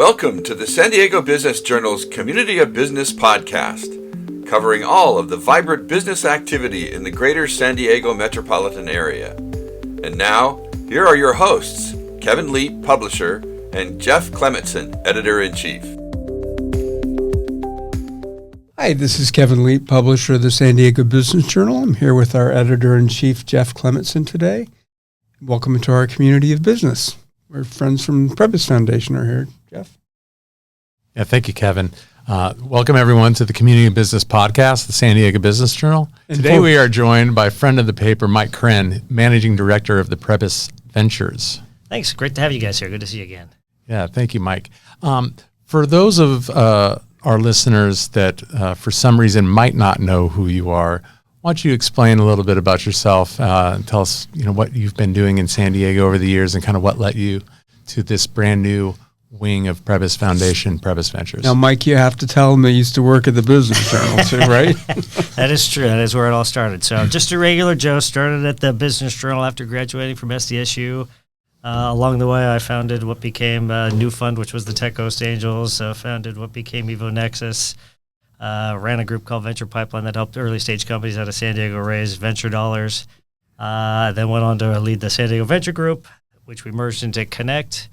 Welcome to the San Diego Business Journal's Community of Business podcast, covering all of the vibrant business activity in the greater San Diego metropolitan area. And now, here are your hosts, Kevin Leet, publisher, and Jeff Clementson, editor-in-chief. Hi, this is Kevin Leet, publisher of the San Diego Business Journal. I'm here with our editor-in-chief, Jeff Clementson, today. Welcome to our community of business. Our friends from Prebys Foundation are here. Jeff? Yeah, thank you, Kevin. Welcome, everyone, to the Community of Business podcast, the San Diego Business Journal. Today, we are joined by friend of the paper, Mike Krenn, Managing Director of the Prebys Ventures. Thanks. Great to have you guys here. Good to see you again. Yeah, thank you, Mike. For those of our listeners that for some reason might not know who you are, why don't you explain a little bit about yourself and tell us what you've been doing in San Diego over the years and kind of what led you to this brand new wing of Prebys Foundation, Prebys Ventures. Now, Mike, you have to tell them they used to work at the Business Journal too, right? That is true. That is where it all started. So just a regular Joe, started at the Business Journal after graduating from SDSU. Along the way, I founded what became a new fund, which was the Tech Coast Angels, founded what became Evo Nexus, ran a group called Venture Pipeline that helped early stage companies out of San Diego raise venture dollars. Then went on to lead the San Diego Venture Group, which we merged into Connect.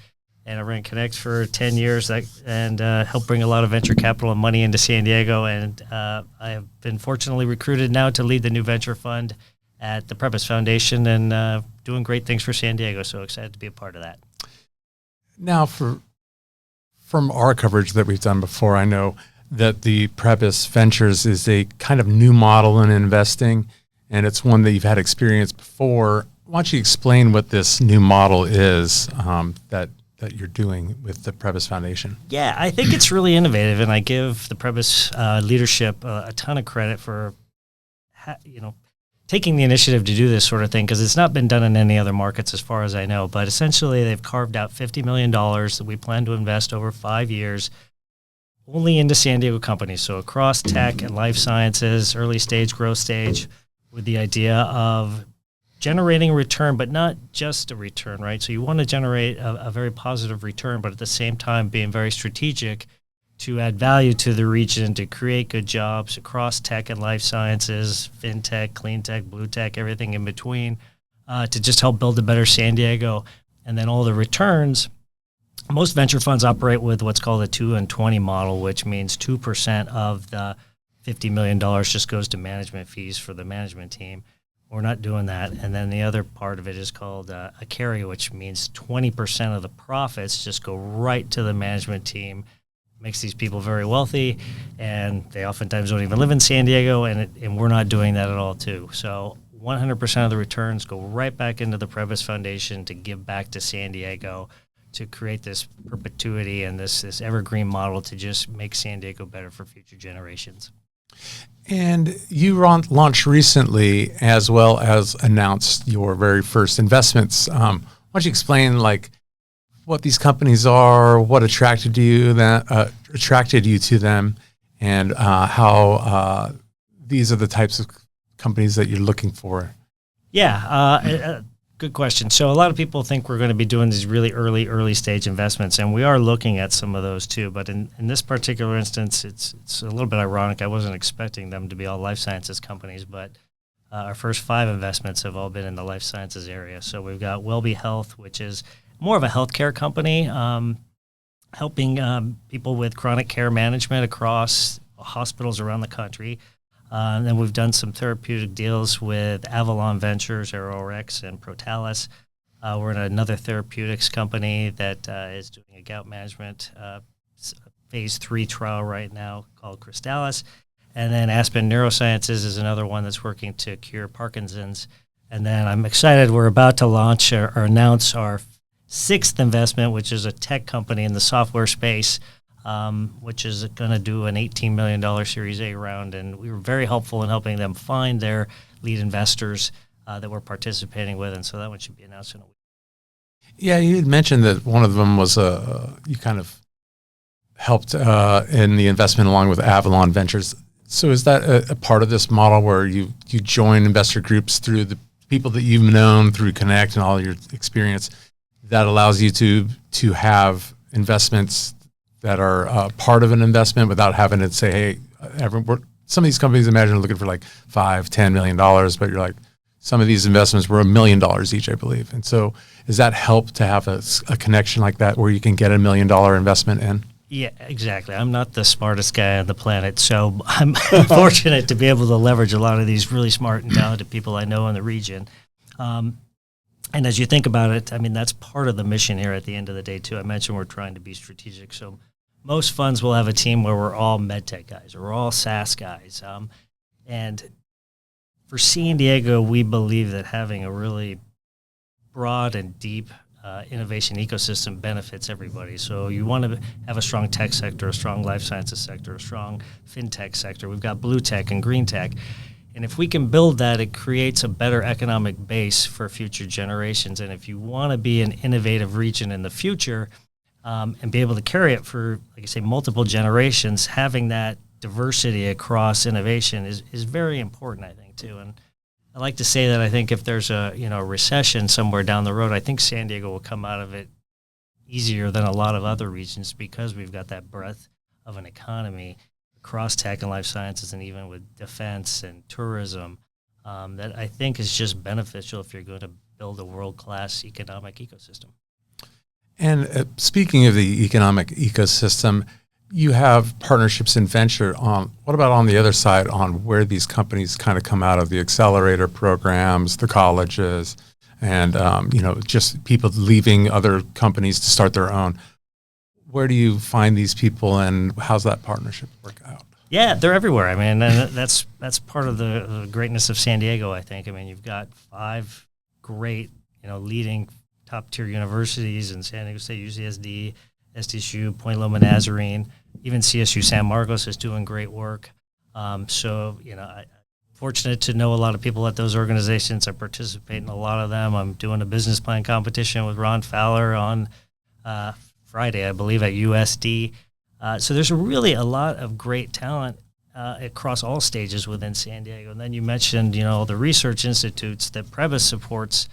And I ran Connect for 10 years and helped bring a lot of venture capital and money into San Diego. And I have been fortunately recruited now to lead the new venture fund at the Prebys Foundation and doing great things for San Diego. So excited to be a part of that. Now, from our coverage that we've done before, I know that the Prebys Ventures is a kind of new model in investing, and it's one that you've had experience before. Why don't you explain what this new model is that you're doing with the Prebys Foundation? Yeah, I think it's really innovative, and I give the Prebys leadership a ton of credit for, taking the initiative to do this sort of thing, because it's not been done in any other markets as far as I know. But essentially, they've carved out $50 million that we plan to invest over 5 years only into San Diego companies, so across tech and life sciences, early stage, growth stage, with the idea of generating a return, but not just a return, right? So you want to generate a very positive return, but at the same time being very strategic to add value to the region, to create good jobs across tech and life sciences, fintech, clean tech, blue tech, everything in between, to just help build a better San Diego. And then all the returns, most venture funds operate with what's called a 2 and 20 model, which means 2% of the $50 million just goes to management fees for the management team. We're not doing that. And then the other part of it is called a carry, which means 20% of the profits just go right to the management team. Makes these people very wealthy, and they oftentimes don't even live in San Diego, and we're not doing that at all too. So 100% of the returns go right back into the Prebys Foundation to give back to San Diego, to create this perpetuity and this evergreen model to just make San Diego better for future generations. And you launched recently, as well as announced your very first investments. Why don't you explain what these companies are, what attracted you to them, and how these are the types of companies that you're looking for? Yeah, good question. So a lot of people think we're going to be doing these really early stage investments, and we are looking at some of those too. But in this particular instance, it's a little bit ironic. I wasn't expecting them to be all life sciences companies, but our first 5 investments have all been in the life sciences area. So we've got Wellbe Health, which is more of a healthcare company, helping people with chronic care management across hospitals around the country. And then we've done some therapeutic deals with Avalon Ventures, AeroRx, and Protalis. We're in another therapeutics company that is doing a gout management phase 3 trial right now called Crystalis. And then Aspen Neurosciences is another one that's working to cure Parkinson's. And then I'm excited, we're about to launch or announce our 6th investment, which is a tech company in the software space, which is going to do an $18 million Series A round. And we were very helpful in helping them find their lead investors that we're participating with. And so that one should be announced in a week. Yeah, you had mentioned that one of them was you kind of helped in the investment along with Avalon Ventures. So is that a part of this model where you join investor groups through the people that you've known through Connect and all your experience that allows you to have investments that are part of an investment without having to say, hey, some of these companies imagine are looking for like $5-10 million, but you're like, some of these investments were $1 million each, I believe. And so does that help to have a connection like that where you can get $1 million investment in? Yeah, exactly. I'm not the smartest guy on the planet, so I'm fortunate to be able to leverage a lot of these really smart and talented people I know in the region. And as you think about it, I mean, that's part of the mission here at the end of the day, too. I mentioned we're trying to be strategic. So most funds will have a team where we're all medtech guys or we're all SaaS guys. And for San Diego, we believe that having a really broad and deep innovation ecosystem benefits everybody. So you want to have a strong tech sector, a strong life sciences sector, a strong fintech sector. We've got blue tech and green tech. And if we can build that, it creates a better economic base for future generations. And if you want to be an innovative region in the future and be able to carry it for, like I say, multiple generations, having that diversity across innovation is very important, I think, too. And I like to say that I think if there's a recession somewhere down the road, I think San Diego will come out of it easier than a lot of other regions because we've got that breadth of an economy across tech and life sciences and even with defense and tourism that I think is just beneficial if you're going to build a world-class economic ecosystem. And speaking of the economic ecosystem, you have partnerships in venture on, what about on the other side on where these companies kind of come out of the accelerator programs, the colleges, and, just people leaving other companies to start their own. Where do you find these people and how's that partnership work out? Yeah, they're everywhere. I mean, and that's part of the greatness of San Diego, I think. I mean, you've got 5 great, leading top-tier universities in San Diego State, UCSD, SDSU, Point Loma Nazarene, even CSU San Marcos is doing great work. I'm fortunate to know a lot of people at those organizations. I participate in a lot of them. I'm doing a business plan competition with Ron Fowler on Friday, I believe, at USD. So there's really a lot of great talent across all stages within San Diego. And then you mentioned, the research institutes that Prebys supports.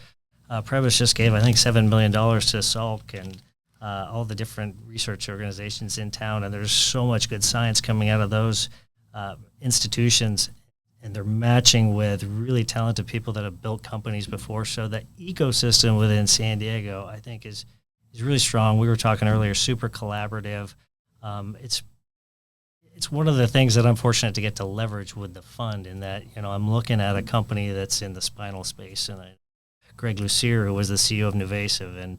Prebys just gave, I think, $7 million to Salk and all the different research organizations in town, and there's so much good science coming out of those institutions, and they're matching with really talented people that have built companies before. So the ecosystem within San Diego, I think, is really strong. We were talking earlier, super collaborative. It's one of the things that I'm fortunate to get to leverage with the fund in that, I'm looking at a company that's in the spinal space, and Greg Lucier, who was the CEO of Nuvasive, and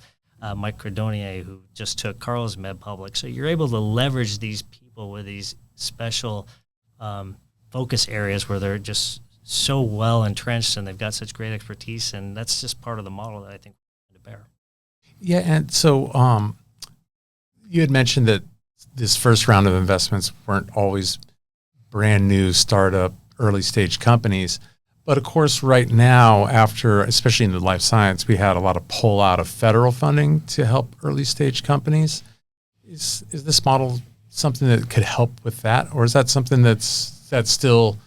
Mike Credonier, who just took Carl's Med public. So you're able to leverage these people with these special focus areas where they're just so well entrenched and they've got such great expertise, and that's just part of the model that I think we're going to bear. Yeah, and so you had mentioned that this first round of investments weren't always brand new startup early stage companies. But of course, right now, especially in the life science, we had a lot of pull out of federal funding to help early stage companies. Is this model something that could help with that, or is that something that's still,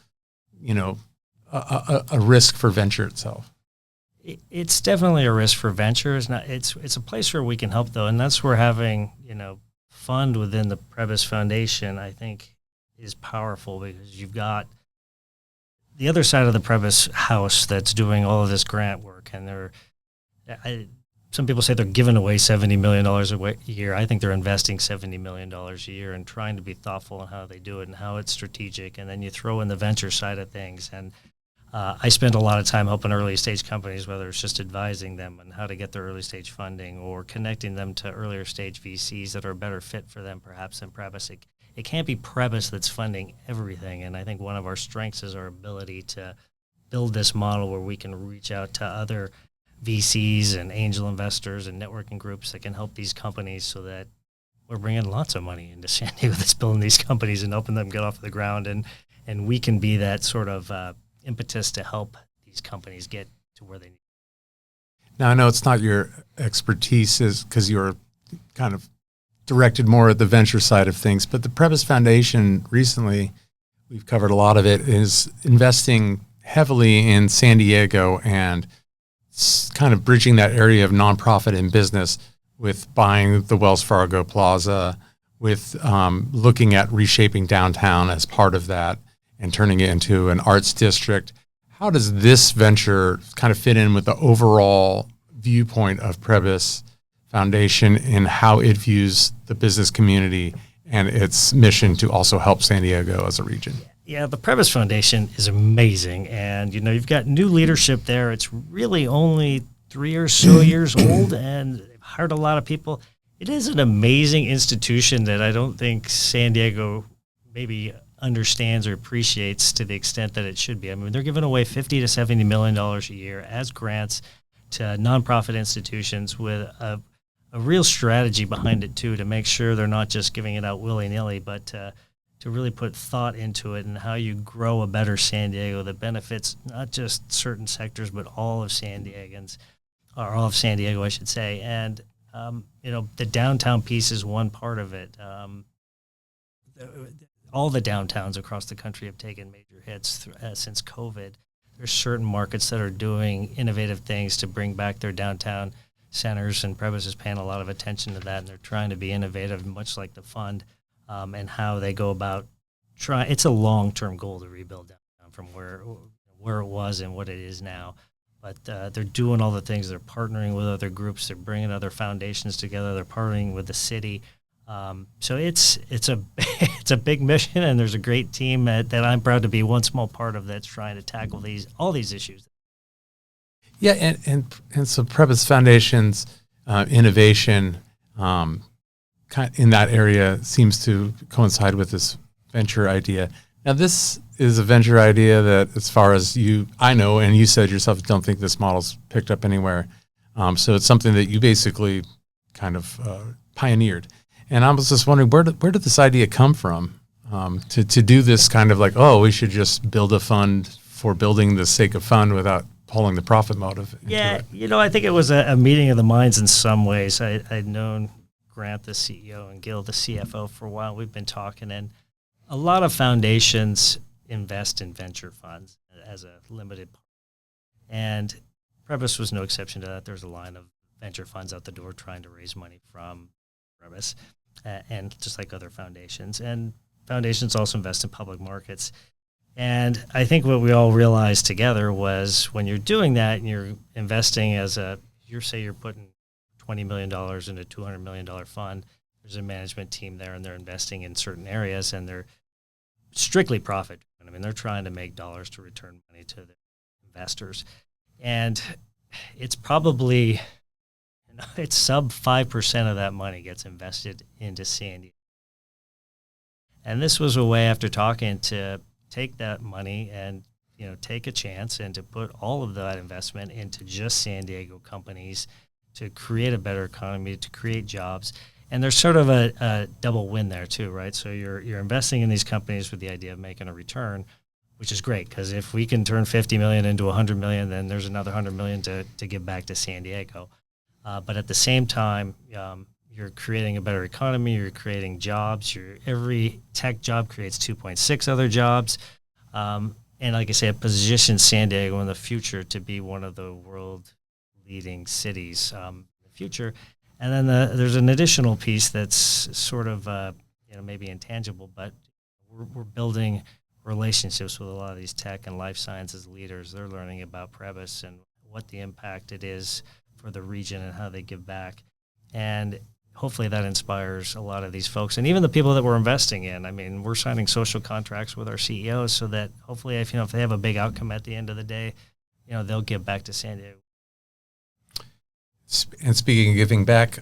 a risk for venture itself? It's definitely a risk for venture. It's a place where we can help though, and that's where having fund within the Prebys Foundation, I think, is powerful because you've got the other side of the Prebys house that's doing all of this grant work, and some people say they're giving away $70 million a year. I think they're investing $70 million a year and trying to be thoughtful in how they do it and how it's strategic. And then you throw in the venture side of things. And I spend a lot of time helping early stage companies, whether it's just advising them on how to get their early stage funding or connecting them to earlier stage VCs that are a better fit for them perhaps than Prebys. It can't be Prebys that's funding everything, and I think one of our strengths is our ability to build this model where we can reach out to other VCs and angel investors and networking groups that can help these companies so that we're bringing lots of money into San Diego that's building these companies and helping them get off the ground, and we can be that sort of impetus to help these companies get to where they need. Now, I know it's not your expertise because you're kind of directed more at the venture side of things, but the Prebys Foundation recently, we've covered a lot of it, is investing heavily in San Diego and kind of bridging that area of nonprofit and business with buying the Wells Fargo Plaza, with looking at reshaping downtown as part of that and turning it into an arts district. How does this venture kind of fit in with the overall viewpoint of Prebys Foundation and how it views the business community and its mission to also help San Diego as a region? Yeah, the Prebys Foundation is amazing. And, you've got new leadership there. It's really only 3 or so years old, and they've hired a lot of people. It is an amazing institution that I don't think San Diego maybe understands or appreciates to the extent that it should be. I mean, they're giving away $50 to $70 million a year as grants to nonprofit institutions with a real strategy behind it, too, to make sure they're not just giving it out willy-nilly, but to really put thought into it and how you grow a better San Diego that benefits not just certain sectors, but all of San Diegans, or all of San Diego, I should say. And, the downtown piece is one part of it. All the downtowns across the country have taken major hits since COVID. There's certain markets that are doing innovative things to bring back their downtown centers, and Prebys is paying a lot of attention to that, and they're trying to be innovative, much like the fund, and how they go about trying. It's a long-term goal to rebuild downtown from where it was and what it is now. But they're doing all the things. They're partnering with other groups. They're bringing other foundations together. They're partnering with the city. So it's a big mission, and there's a great team that I'm proud to be one small part of that's trying to tackle all these issues. Yeah, and so Prebys Foundation's innovation in that area seems to coincide with this venture idea. Now, this is a venture idea that, as far as I know, and you said yourself, don't think this model's picked up anywhere. So it's something that you basically kind of pioneered. And I was just wondering, where did this idea come from to do this kind of like, we should just build a fund for building the sake of fun without pulling the profit motive into it? I think it was a meeting of the minds in some ways. I'd known Grant, the CEO, and Gil, the CFO, for a while. We've been talking, and a lot of foundations invest in venture funds as a limited part. And Prebys was no exception to that. There's a line of venture funds out the door trying to raise money from Prebys, and just like other foundations. And foundations also invest in public markets. And I think what we all realized together was when you're doing that and you're investing you're putting $20 million in a $200 million fund, there's a management team there and they're investing in certain areas and they're strictly profit. I mean, they're trying to make dollars to return money to the investors. And it's probably, it's sub 5% of that money gets invested into San Diego. And this was a way, after talking, to take that money and take a chance and to put all of that investment into just San Diego companies to create a better economy, to create jobs. And there's sort of a double win there too, right? So you're investing in these companies with the idea of making a return, which is great, because if we can turn $50 million into $100 million, then there's another $100 million to give back to San Diego. But at the same time, you're creating a better economy, you're creating jobs. Every tech job creates 2.6 other jobs. And like I say, it positions San Diego in the future to be one of the world-leading cities in the future. And then there's an additional piece that's sort of maybe intangible, but we're building relationships with a lot of these tech and life sciences leaders. They're learning about Prebys and what the impact it is for the region and how they give back. And hopefully that inspires a lot of these folks and even the people that we're investing in. I mean, we're signing social contracts with our CEOs so that hopefully if they have a big outcome at the end of the day, they'll give back to San Diego. And speaking of giving back,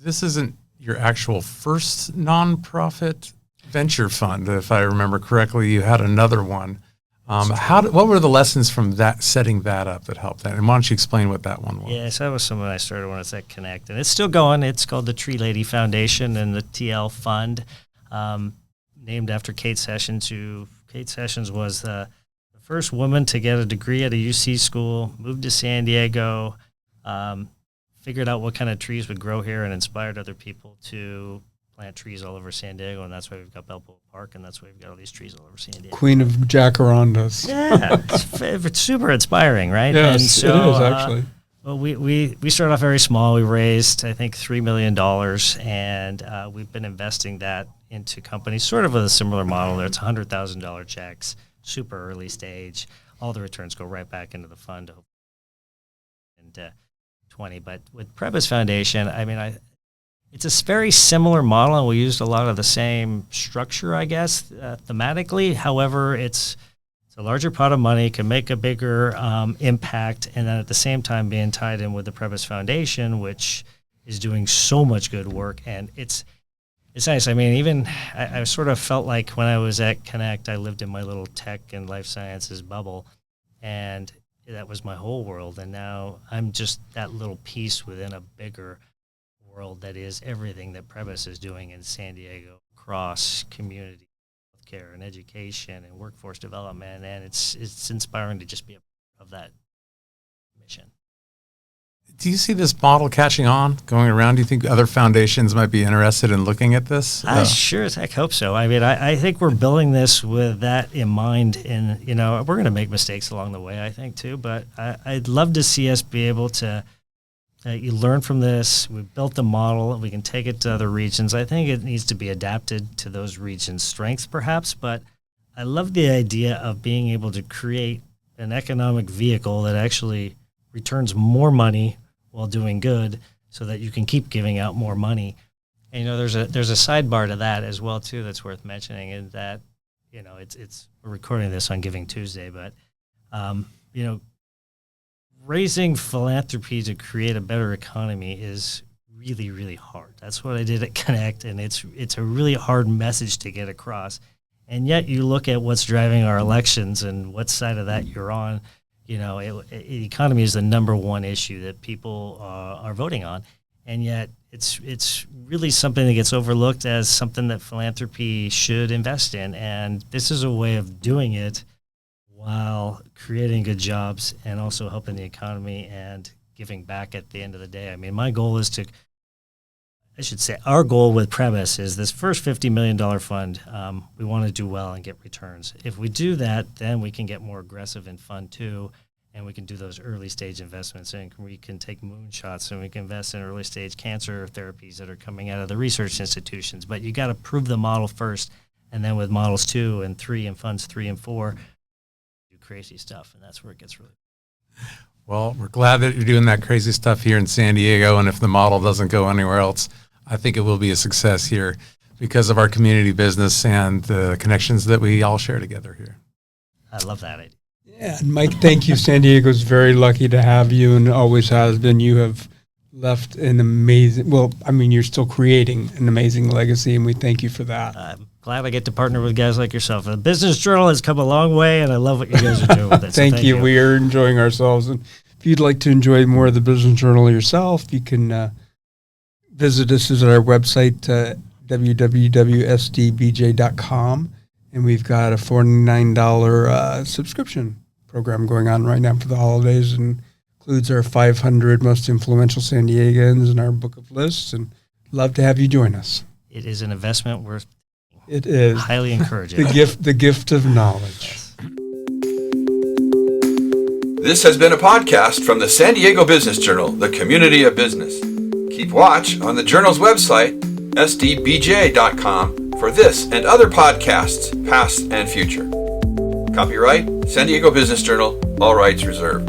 this isn't your actual first nonprofit venture fund. If I remember correctly, you had another one. What were the lessons from that, setting that up, that helped that? And why don't you explain what that one was? Yes, that was something I started when I was at Connect, and it's still going. It's called the Tree Lady Foundation and the TL Fund, named after Kate Sessions, Kate Sessions was the first woman to get a degree at a UC school, moved to San Diego, figured out what kind of trees would grow here and inspired other people to plant trees all over San Diego, and that's why we've got Balboa Park, and that's why we've got all these trees all over San Diego. Queen of jacarandas. Yeah, it's super inspiring, right? Yes, and so, it is, actually. Well, we started off very small. We raised, I think, $3 million, and we've been investing that into companies sort of with a similar model. It's $100,000 checks, super early stage. All the returns go right back into the fund and 20. But with Prebys Foundation, I mean, it's a very similar model, and we used a lot of the same structure, I guess, thematically. However, it's a larger pot of money, can make a bigger impact, and then at the same time being tied in with the Prebys Foundation, which is doing so much good work. And it's nice. I mean, even I sort of felt like when I was at Connect, I lived in my little tech and life sciences bubble, and that was my whole world. And now I'm just that little piece within a bigger world that is everything that Prebys is doing in San Diego across community care and education and workforce development, and it's inspiring to just be a part of that mission. Do you see this model catching on, going around? Do you think other foundations might be interested in looking at this? I sure as heck hope so. I mean, I think we're building this with that in mind, and we're going to make mistakes along the way, I think, too, but I'd love to see us be able to you learn from this. We've built the model. We can take it to other regions. I think it needs to be adapted to those regions' strengths, perhaps. But I love the idea of being able to create an economic vehicle that actually returns more money while doing good, so that you can keep giving out more money. And there's a sidebar to that as well too that's worth mentioning, is that it's we're recording this on Giving Tuesday, but raising philanthropy to create a better economy is really, really hard. That's what I did at Connect, and it's a really hard message to get across. And yet you look at what's driving our elections and what side of that you're on. Economy is the number one issue that people are voting on, and yet it's really something that gets overlooked as something that philanthropy should invest in. And this is a way of doing it while creating good jobs and also helping the economy and giving back at the end of the day. I mean, our goal with Prebys is this first $50 million fund. We want to do well and get returns. If we do that, then we can get more aggressive in Fund 2, and we can do those early stage investments, and we can take moonshots, and we can invest in early stage cancer therapies that are coming out of the research institutions. But you got to prove the model first, and then with models 2 and 3 and funds 3 and 4, crazy stuff, and that's where it gets really. Well, we're glad that you're doing that crazy stuff here in San Diego, and if the model doesn't go anywhere else, I think it will be a success here because of our community business and the connections that we all share together here. I love that idea. Yeah, and Mike, thank you. San Diego's very lucky to have you, and always has been. You have left an amazing, you're still creating an amazing legacy, and we thank you for that. I'm glad I get to partner with guys like yourself. The Business Journal has come a long way, and I love what you guys are doing with it. Thank you. We are enjoying ourselves. And if you'd like to enjoy more of the Business Journal yourself, you can visit us at our website, www.sdbj.com, and we've got a $49 subscription program going on right now for the holidays, and includes our 500 most influential San Diegans and our book of lists, and love to have you join us. It is an investment worth. It is. Highly encourage it. The gift of knowledge. Yes. This has been a podcast from the San Diego Business Journal, the community of business. Keep watch on the journal's website, sdbj.com, for this and other podcasts, past and future. Copyright San Diego Business Journal, all rights reserved.